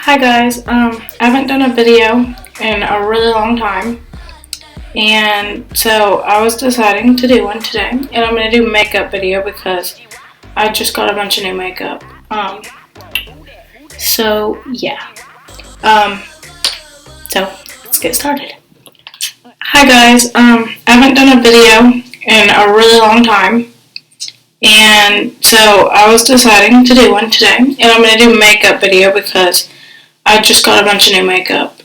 Hi guys, I haven't done a video in a really long time, and so I was deciding to do one today, and I'm going to do a makeup video because I just got a bunch of new makeup. So yeah, so let's get started. Hi guys, I haven't done a video in a really long time, and so I was deciding to do one today, and I'm going to do a makeup video because I just got a bunch of new makeup.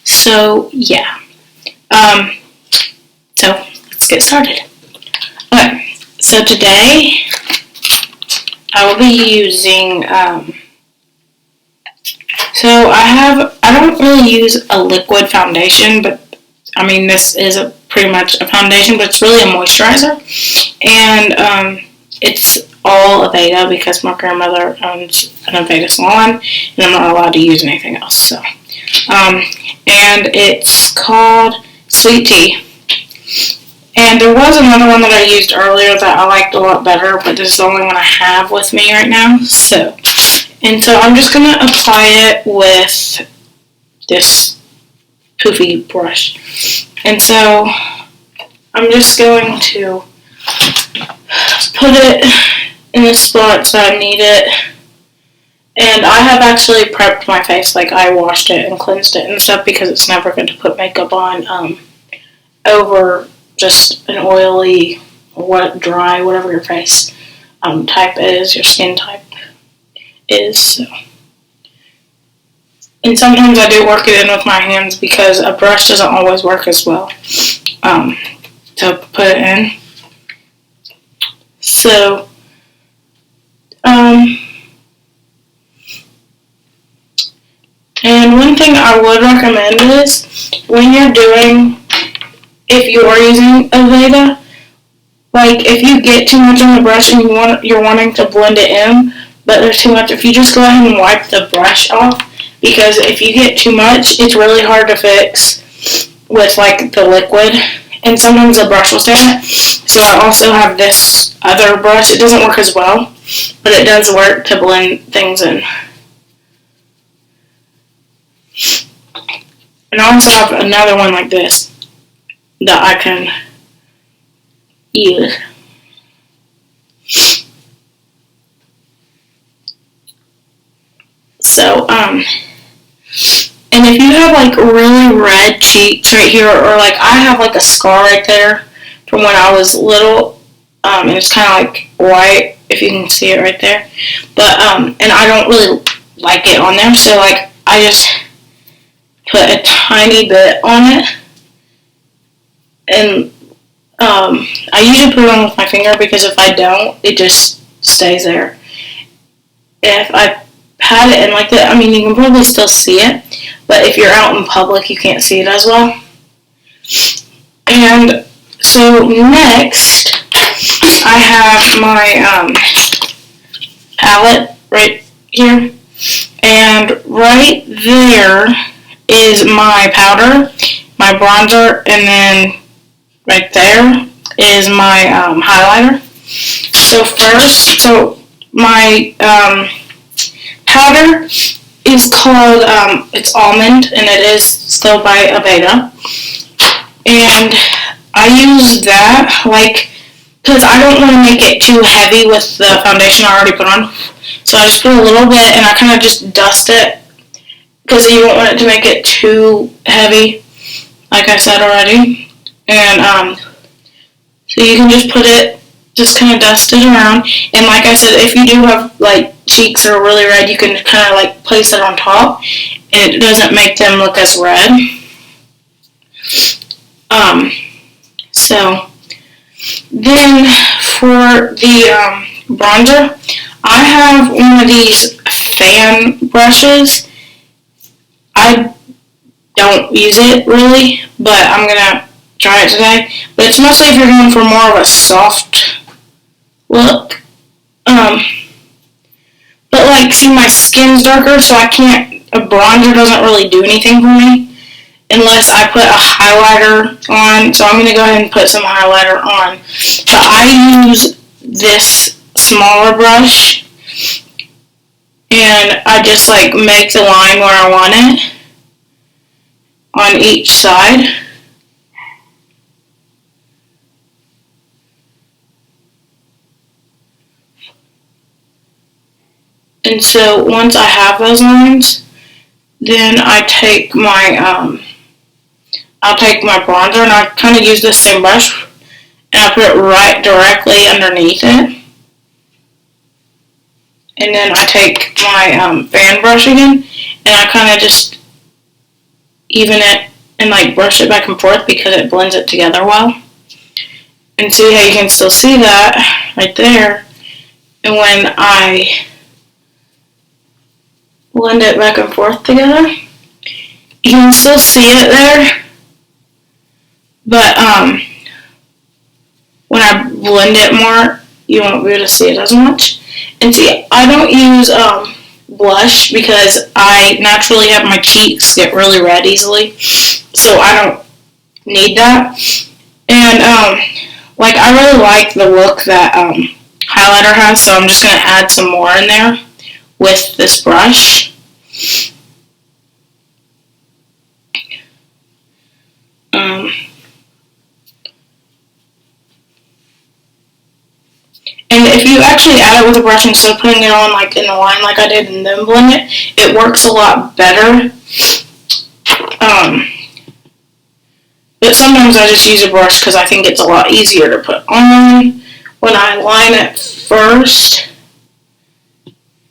So yeah. So let's get started. Okay. So today I will be using. So I don't really use a liquid foundation, but I mean this is pretty much a foundation, but it's really a moisturizer, and it's all Aveda because my grandmother owns an Aveda salon and I'm not allowed to use anything else. So, and it's called Sweet Tea. And there was another one that I used earlier that I liked a lot better, but this is the only one I have with me right now. So I'm just going to apply it with this poofy brush. And so I'm just going to put it in the spots that I need it. And I have actually prepped my face, like I washed it and cleansed it and stuff because it's never good to put makeup on over just an oily, dry, whatever your face type is, your skin type is. So. And sometimes I do work it in with my hands because a brush doesn't always work as well to put it in. So, and one thing I would recommend is when you're doing, if you are using Aveda, like if you get too much on the brush and you're wanting to blend it in, but there's too much, if you just go ahead and wipe the brush off, because if you get too much, it's really hard to fix with like the liquid, and sometimes the brush will stay on it. So I also have this other brush. It doesn't work as well, but it does work to blend things in. And I also have another one like this that I can use. So, and if you have like really red cheeks right here, or like I have like a scar right there from when I was little, and it's kind of like white, if you can see it right there, but, and I don't really like it on there, so like I just put a tiny bit on it, and I usually put it on with my finger because if I don't, it just stays there. If I pat it in like that, I mean, you can probably still see it, but if you're out in public, you can't see it as well. And so next, I have my palette right here, and right there is my powder, my bronzer, and then right there is my highlighter. So first, my powder is called, it's Almond, and it is still by Aveda. And I use that, like, because I don't want to make it too heavy with the foundation I already put on. So I just put a little bit, and I kind of just dust it, because you don't want it to make it too heavy, like I said already. And, so you can just put it, just kind of dust it around. And like I said, if you do have, like, cheeks that are really red, you can kind of, like, place it on top, and it doesn't make them look as red. So, then for the, bronzer, I have one of these fan brushes. I don't use it really, but I'm gonna try it today. But it's mostly if you're going for more of a soft look. But like, see, my skin's darker, so a bronzer doesn't really do anything for me unless I put a highlighter on. So I'm gonna go ahead and put some highlighter on. But I use this smaller brush, and I just like make the line where I want it on each side. And so once I have those lines, then I take my I'll take my bronzer, and I kind of use the same brush, and I put it right directly underneath it. And then I take my fan brush again, and I kind of just even it and like brush it back and forth because it blends it together well. And see how you can still see that right there. And when I blend it back and forth together, you can still see it there. But when I blend it more, you won't be able to see it as much. And see, I don't use blush because I naturally have my cheeks get really red easily, so I don't need that. And like I really like the look that highlighter has, so I'm just going to add some more in there with this brush. And if you actually add it with a brush instead of putting it on like in the line like I did and then blend it, it works a lot better. But sometimes I just use a brush because I think it's a lot easier to put on when I line it first.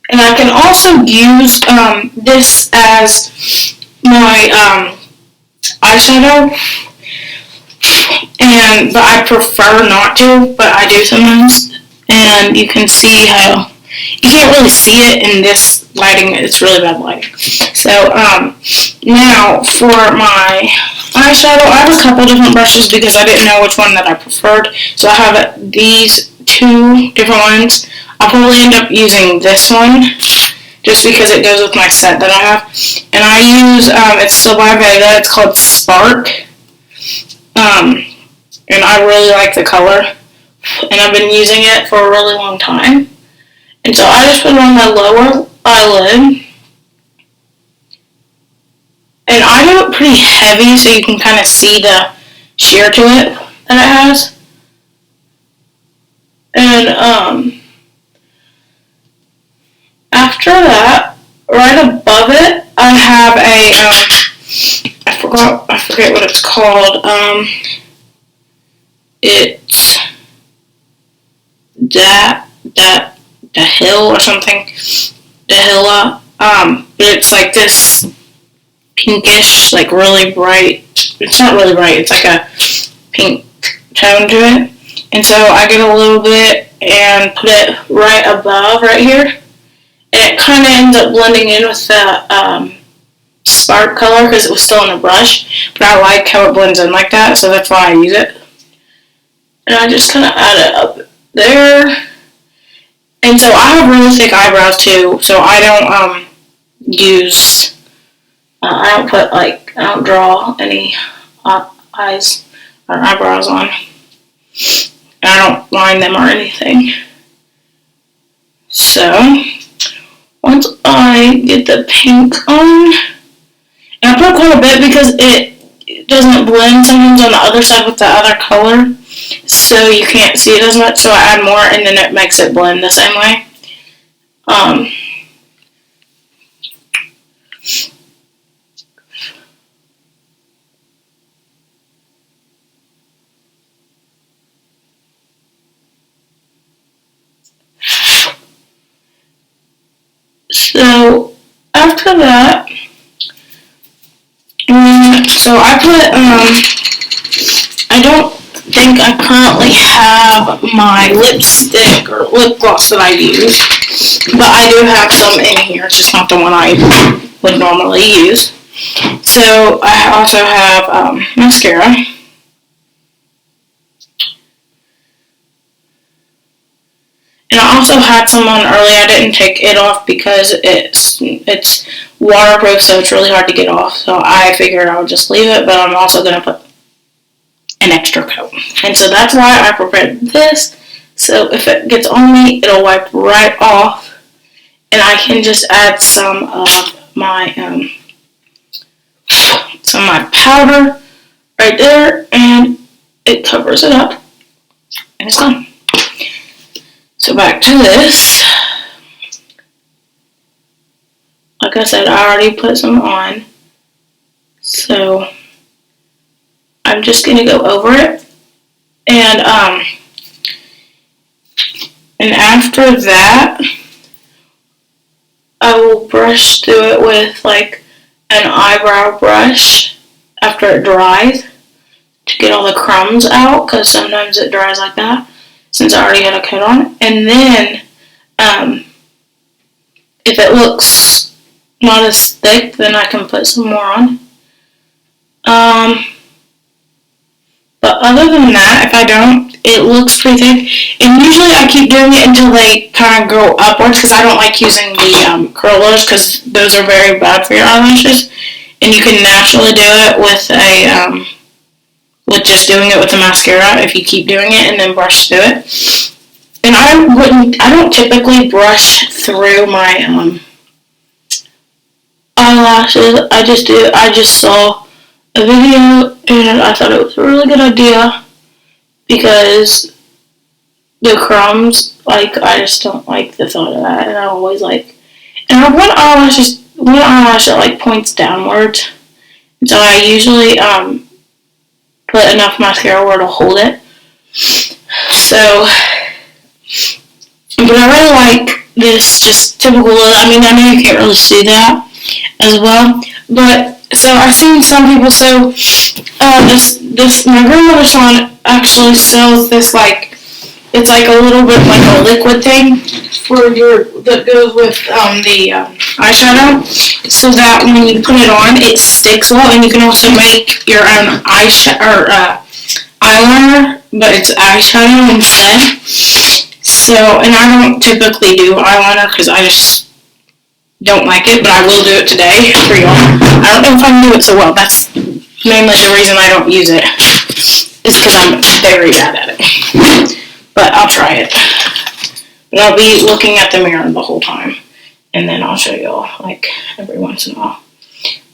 And I can also use this as my eyeshadow, but I prefer not to, but I do sometimes. And you can see how you can't really see it in this lighting. It's really bad lighting. So now for my eyeshadow, I have a couple different brushes because I didn't know which one that I preferred. So I have these two different ones. I'll probably end up using this one just because it goes with my set that I have. And I use, it's still by Vega, it's called Spark. And I really like the color. And I've been using it for a really long time. And so I just put it on my lower eyelid. And I do it pretty heavy so you can kind of see the sheer to it that it has. And after that, right above it, I have a I forget what it's called. It's the hill or something. Dahila. But it's like this pinkish, like really bright. It's not really bright. It's like a pink tone to it. And so I get a little bit and put it right above, right here. And it kind of ends up blending in with the Spark color because it was still in the brush. But I like how it blends in like that, so that's why I use it. And I just kind of add it up there. And so I have really thick eyebrows too, so I don't use, I don't draw any eyes or eyebrows on. And I don't line them or anything. So, once I get the pink on, and I put quite a bit because it doesn't blend sometimes on the other side with the other color, so you can't see it as much, so I add more and then it makes it blend the same way. So after that, so I put, I don't think I currently have my lipstick or lip gloss that I use, but I do have some in here. It's just not the one I would normally use. So I also have mascara. And I also had some on earlier. I didn't take it off because it's waterproof, so it's really hard to get off. So I figured I would just leave it, but I'm also going to put an extra coat. And so that's why I prepared this. So if it gets on me, it'll wipe right off. and I can just add some of my powder right there, and it covers it up, and it's done. So back to this. Like I said, I already put some on, so I'm just gonna go over it, and after that, I will brush through it with like an eyebrow brush after it dries to get all the crumbs out, because sometimes it dries like that since I already had a coat on. And then if it looks not as thick, then I can put some more on. But other than that, if I don't, it looks pretty thick. And usually I keep doing it until they kind of grow upwards, because I don't like using the curlers, because those are very bad for your eyelashes. And you can naturally do it with with just doing it with a mascara if you keep doing it and then brush through it. And I don't typically brush through my eyelashes. I just saw a video and I thought it was a really good idea, because the crumbs, like, I just don't like the thought of that, and I always like, and I have one eyelash that like points downwards, and so I usually put enough mascara where to hold it. So, but I really like this just typical look. I mean, I know you can't really see that as well, but so I've seen some people. So this my grandmother's salon actually sells this, like, it's like a little bit like a liquid thing that goes with the eyeshadow, so that when you put it on, it sticks well, and you can also make your own eyeliner, but it's eyeshadow instead. So, and I don't typically do eyeliner because I just don't like it, but I will do it today for y'all. I don't know if I can do it so well. That's mainly the reason I don't use it, is because I'm very bad at it. But I'll try it. But I'll be looking at the mirror the whole time, and then I'll show y'all, like, every once in a while.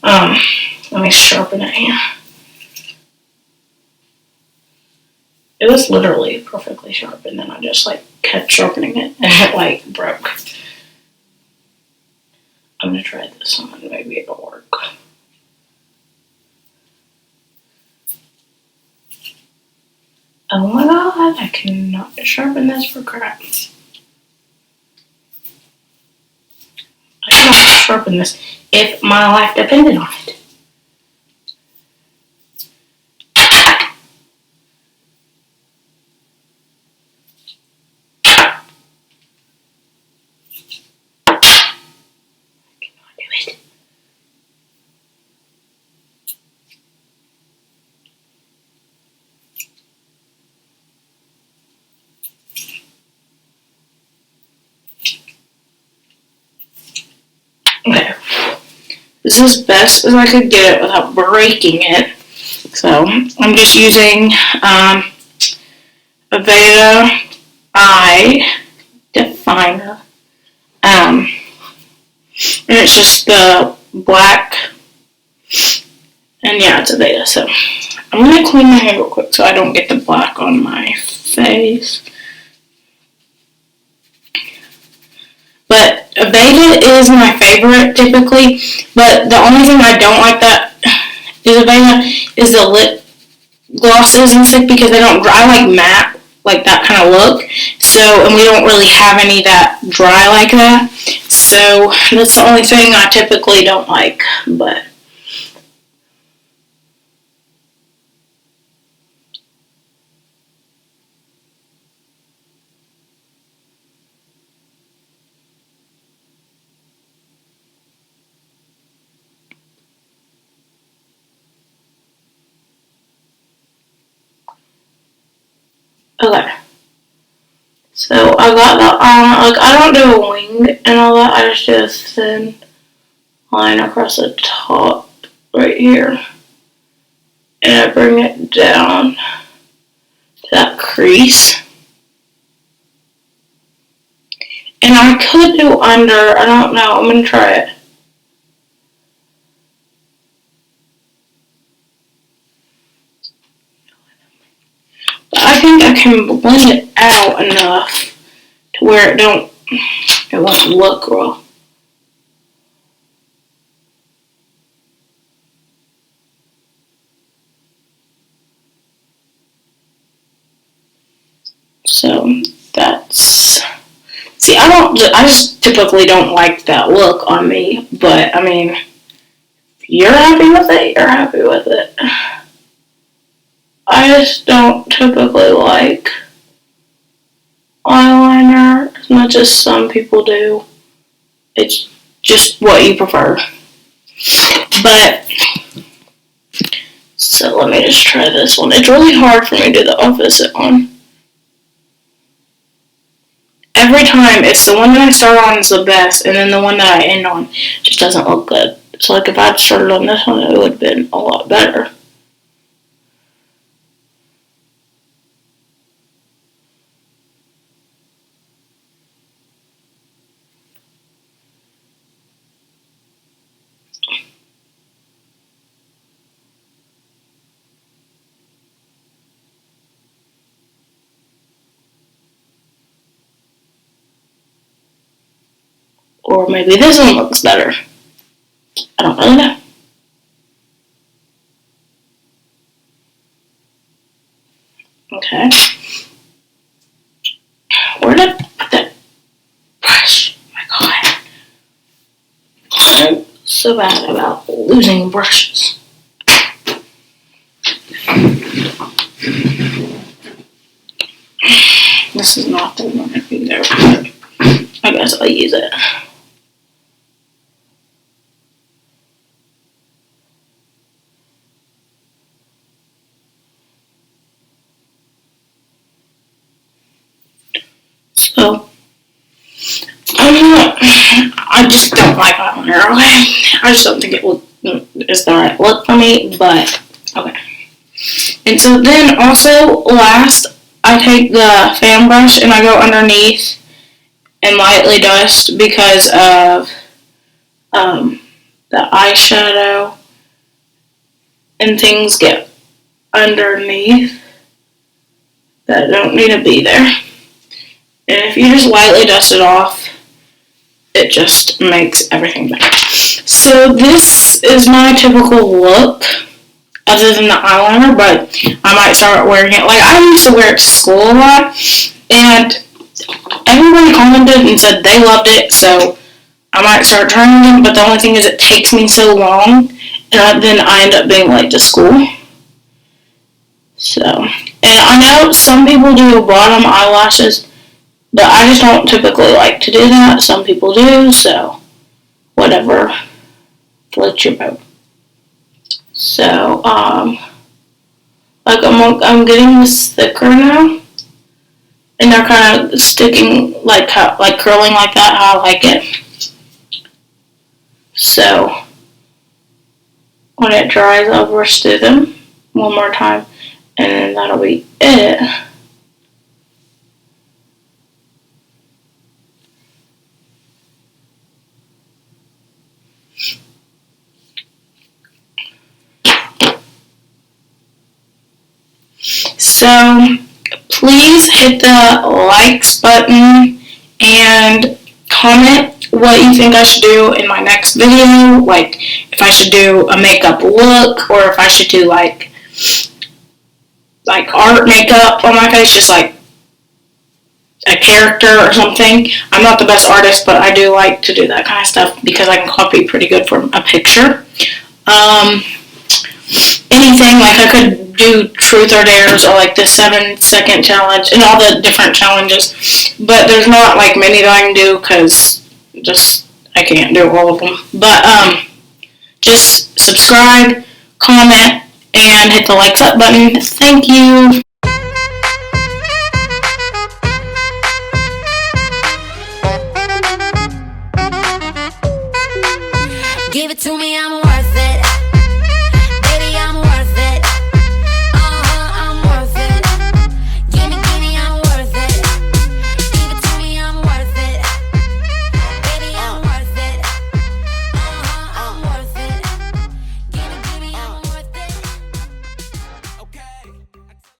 Let me sharpen it here. It was literally perfectly sharp, and then I just, like, kept sharpening it, and it, like, broke. I'm gonna try this one, maybe it'll work. Oh my god, I cannot sharpen this for crap. I cannot sharpen this if my life depended on it. Okay, this is as best as I could get it without breaking it. So I'm just using Aveda Eye Definer, and it's just the black, and yeah, it's Aveda. So I'm gonna clean my hair real quick so I don't get the black on my face. But Aveda is my favorite typically, but the only thing I don't like that is Aveda is the lip glosses and stuff, because they don't dry. I like matte, like that kind of look. So, and we don't really have any that dry like that. So that's the only thing I typically don't like, but. Okay, so I got that on, like, I don't do a wing and all that, I just do a thin line across the top right here, and I bring it down to that crease, And I could do under. I don't know. I'm going to try it. But I think I can blend it out enough to where it won't look raw. So that's, see, I just typically don't like that look on me, but I mean, if you're happy with it, you're happy with it. I just don't typically like eyeliner as much as some people do. It's just what you prefer. But, so let me just try this one. It's really hard for me to do the opposite one. Every time, it's the one that I start on is the best, and then the one that I end on just doesn't look good. So, like, if I'd started on this one, it would have been a lot better. Or maybe this one looks better. I don't really know. Okay. Where did I put that brush? Oh my god. I'm so bad about losing brushes. This is not the one either, but I guess I'll use it. So, I just don't like eyeliner, okay? I just don't think it is the right look for me, but, okay. And so then also, last, I take the fan brush and I go underneath and lightly dust because of the eyeshadow and things get underneath that don't need to be there. And if you just lightly dust it off, it just makes everything better. So this is my typical look, other than the eyeliner, but I might start wearing it. Like, I used to wear it to school a lot, and everybody commented and said they loved it, so I might start trying them, but the only thing is it takes me so long, and then I end up being late to school. So, and I know some people do bottom eyelashes, but I just don't typically like to do that. Some people do, so whatever floats your boat. So, like I'm getting this thicker now, and they're kind of sticking like curling like that. How I like it. So when it dries, I'll brush through them one more time, and then that'll be it. So please hit the likes button and comment what you think I should do in my next video. Like if I should do a makeup look, or if I should do like art makeup on my face, just like a character or something. I'm not the best artist, but I do like to do that kind of stuff because I can copy pretty good from a picture. Anything, like I could do truth or dares, or like the 7-second challenge and all the different challenges, but there's not like many that I can do because just I can't do all of them. But just subscribe, comment, and hit the likes up button. Thank you. Give it to me, I'm